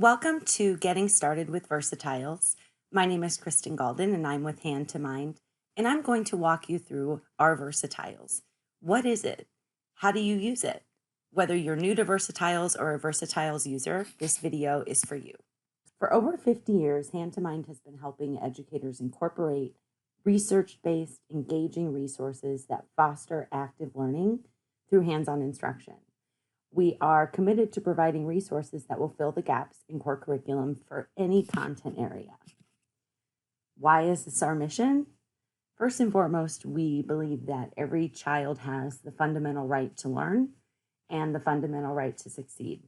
Welcome to Getting Started with VersaTiles. My name is Kristen Galden and I'm with hand2mind, and I'm going to walk you through our VersaTiles. What is it? How do you use it? Whether you're new to VersaTiles or a VersaTiles user, this video is for you. For over 50 years, hand2mind has been helping educators incorporate research-based, engaging resources that foster active learning through hands-on instruction. We are committed to providing resources that will fill the gaps in core curriculum for any content area. Why is this our mission? First and foremost, we believe that every child has the fundamental right to learn and the fundamental right to succeed.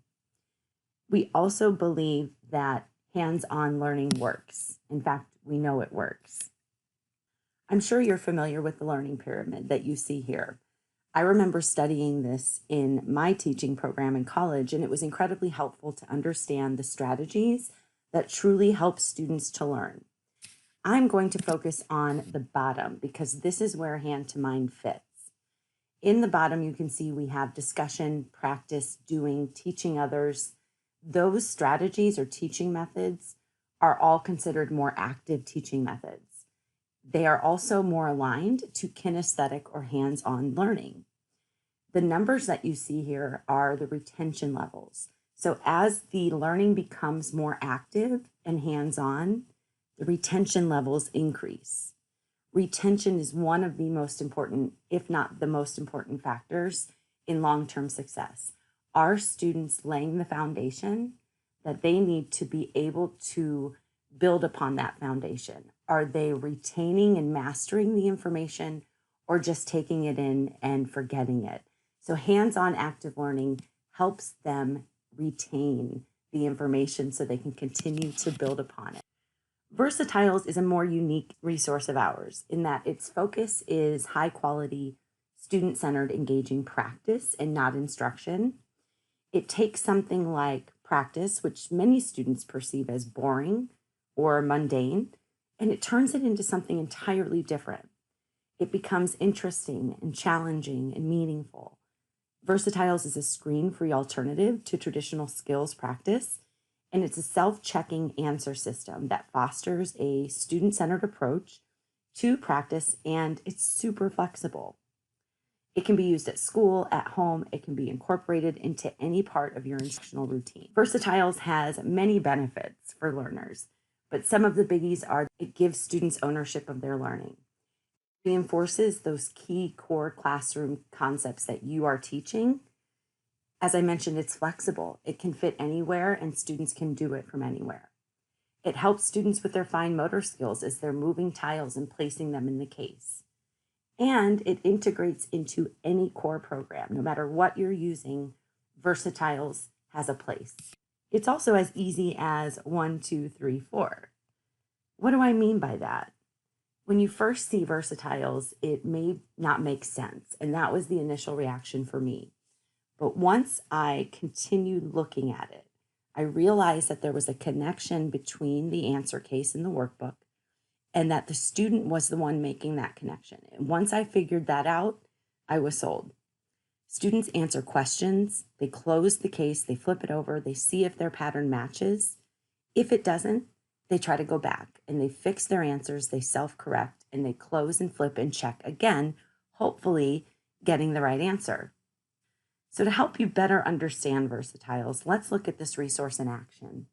We also believe that hands-on learning works. In fact, we know it works. I'm sure you're familiar with the learning pyramid that you see here. I remember studying this in my teaching program in college, and it was incredibly helpful to understand the strategies that truly help students to learn. I'm going to focus on the bottom because this is where hand2mind fits. In the bottom, you can see we have discussion, practice, doing, teaching others. Those strategies or teaching methods are all considered more active teaching methods. They are also more aligned to kinesthetic or hands-on learning. The numbers that you see here are the retention levels. So as the learning becomes more active and hands-on, the retention levels increase. Retention is one of the most important, if not the most important factors in long-term success. Are students laying the foundation that they need to be able to build upon that foundation? Are they retaining and mastering the information or just taking it in and forgetting it? So hands-on active learning helps them retain the information so they can continue to build upon it. VersaTiles is a more unique resource of ours in that its focus is high quality, student-centered, engaging practice and not instruction. It takes something like practice, which many students perceive as boring or mundane, and it turns it into something entirely different. It becomes interesting and challenging and meaningful. VersaTiles is a screen-free alternative to traditional skills practice, and it's a self-checking answer system that fosters a student-centered approach to practice, and it's super flexible. It can be used at school, at home. It can be incorporated into any part of your instructional routine. VersaTiles has many benefits for learners, but some of the biggies are it gives students ownership of their learning. It reinforces those key core classroom concepts that you are teaching. As I mentioned, it's flexible. It can fit anywhere and students can do it from anywhere. It helps students with their fine motor skills as they're moving tiles and placing them in the case. And it integrates into any core program. No matter what you're using, VersaTiles has a place. It's also as easy as 1, 2, 3, 4. What do I mean by that? When you first see VersaTiles, it may not make sense, and that was the initial reaction for me. But once I continued looking at it, I realized that there was a connection between the answer case and the workbook, and that the student was the one making that connection. And once I figured that out, I was sold. Students answer questions, they close the case, they flip it over, they see if their pattern matches. If it doesn't, they try to go back and they fix their answers, they self-correct, and they close and flip and check again, hopefully getting the right answer. So to help you better understand VersaTiles, let's look at this resource in action.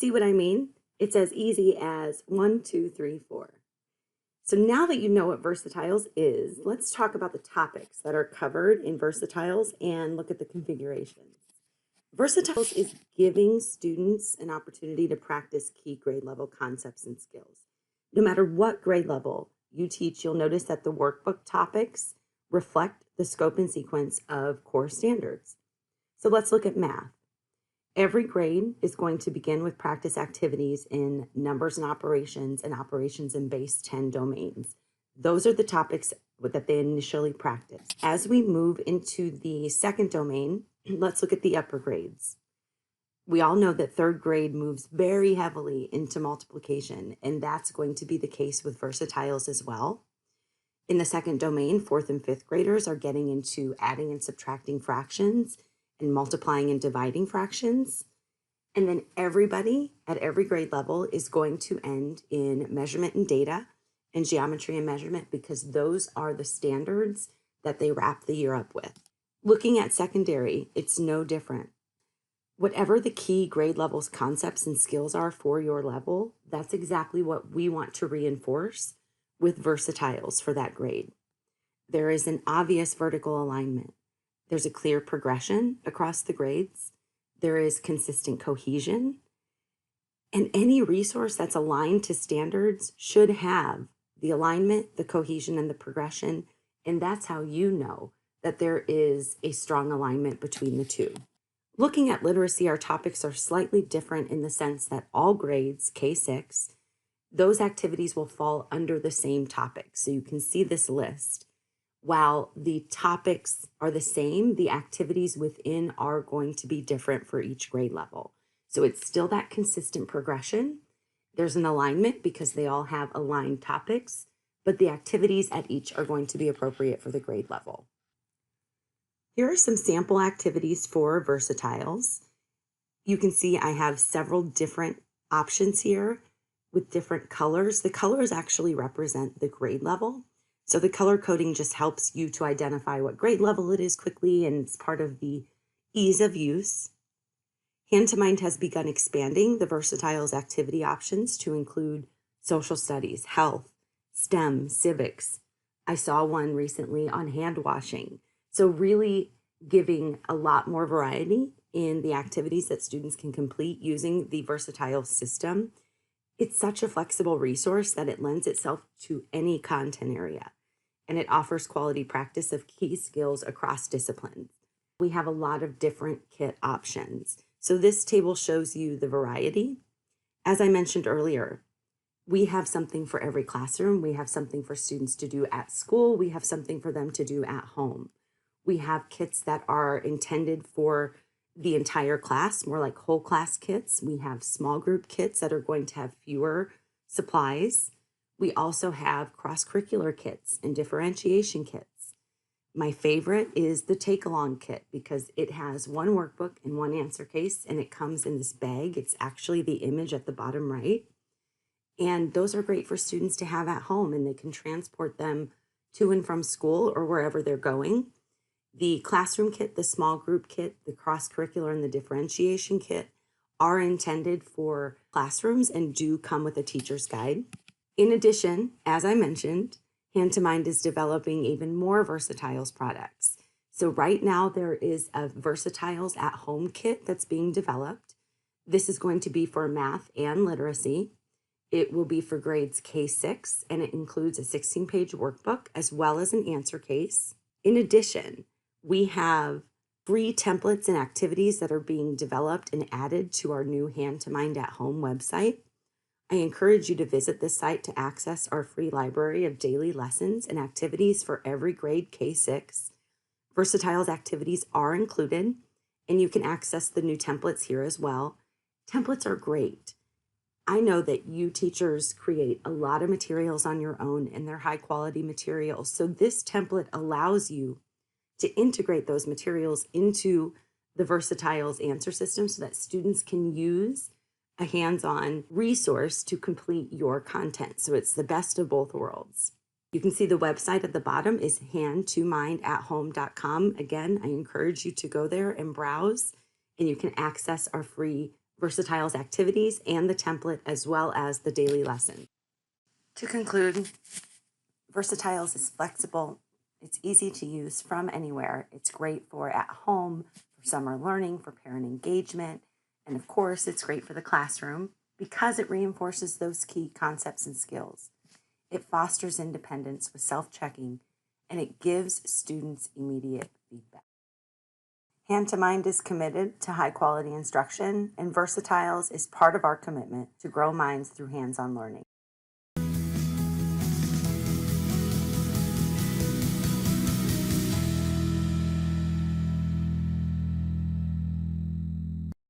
See what I mean? It's as easy as 1, 2, 3, 4. So now that you know what VersaTiles is, let's talk about the topics that are covered in VersaTiles and look at the configurations. VersaTiles is giving students an opportunity to practice key grade level concepts and skills. No matter what grade level you teach, you'll notice that the workbook topics reflect the scope and sequence of core standards. So let's look at math. Every grade is going to begin with practice activities in numbers and operations in base 10 domains. Those are the topics that they initially practice. As we move into the second domain, let's look at the upper grades. We all know that third grade moves very heavily into multiplication, and that's going to be the case with VersaTiles as well. In the second domain, fourth and fifth graders are getting into adding and subtracting fractions and multiplying and dividing fractions. And then everybody at every grade level is going to end in measurement and data and geometry and measurement, because those are the standards that they wrap the year up with. Looking at secondary, it's no different. Whatever the key grade levels concepts and skills are for your level, that's exactly what we want to reinforce with VersaTiles for that grade. There is an obvious vertical alignment. There's a clear progression across the grades. There is consistent cohesion. And any resource that's aligned to standards should have the alignment, the cohesion, and the progression. And that's how you know that there is a strong alignment between the two. Looking at literacy, our topics are slightly different in the sense that all grades, K6, those activities will fall under the same topic. So you can see this list. While the topics are the same, the activities within are going to be different for each grade level. So it's still that consistent progression. There's an alignment because they all have aligned topics, but the activities at each are going to be appropriate for the grade level. Here are some sample activities for VersaTiles. You can see I have several different options here with different colors. The colors actually represent the grade level. So the color coding just helps you to identify what grade level it is quickly, and it's part of the ease of use. Hand2mind has begun expanding the VersaTiles activity options to include social studies, health, STEM, civics. I saw one recently on hand washing. So really giving a lot more variety in the activities that students can complete using the VersaTiles system. It's such a flexible resource that it lends itself to any content area, and it offers quality practice of key skills across disciplines. We have a lot of different kit options. So this table shows you the variety. As I mentioned earlier, we have something for every classroom. We have something for students to do at school. We have something for them to do at home. We have kits that are intended for the entire class, more like whole class kits. We have small group kits that are going to have fewer supplies. We also have cross-curricular kits and differentiation kits. My favorite is the take-along kit because it has one workbook and one answer case, and it comes in this bag. It's actually the image at the bottom right. And those are great for students to have at home, and they can transport them to and from school or wherever they're going. The classroom kit, the small group kit, the cross-curricular, and the differentiation kit are intended for classrooms and do come with a teacher's guide. In addition, as I mentioned, hand2mind is developing even more VersaTiles products. So right now there is a VersaTiles at home kit that's being developed. This is going to be for math and literacy. It will be for grades K6, and it includes a 16-page workbook as well as an answer case. In addition, we have free templates and activities that are being developed and added to our new hand2mind at home website. I encourage you to visit this site to access our free library of daily lessons and activities for every grade K6. VersaTiles activities are included, and you can access the new templates here as well. Templates are great. I know that you teachers create a lot of materials on your own, and they're high quality materials. So this template allows you to integrate those materials into the VersaTiles answer system so that students can use a hands-on resource to complete your content. So it's the best of both worlds. You can see the website at the bottom is hand2mindathome.com. Again, I encourage you to go there and browse, and you can access our free VersaTiles activities and the template as well as the daily lesson. To conclude, VersaTiles is flexible, it's easy to use from anywhere. It's great for at home, for summer learning, for parent engagement, and of course, it's great for the classroom because it reinforces those key concepts and skills. It fosters independence with self checking, and it gives students immediate feedback. Hand to Mind is committed to high quality instruction, and VersaTiles is part of our commitment to grow minds through hands on learning.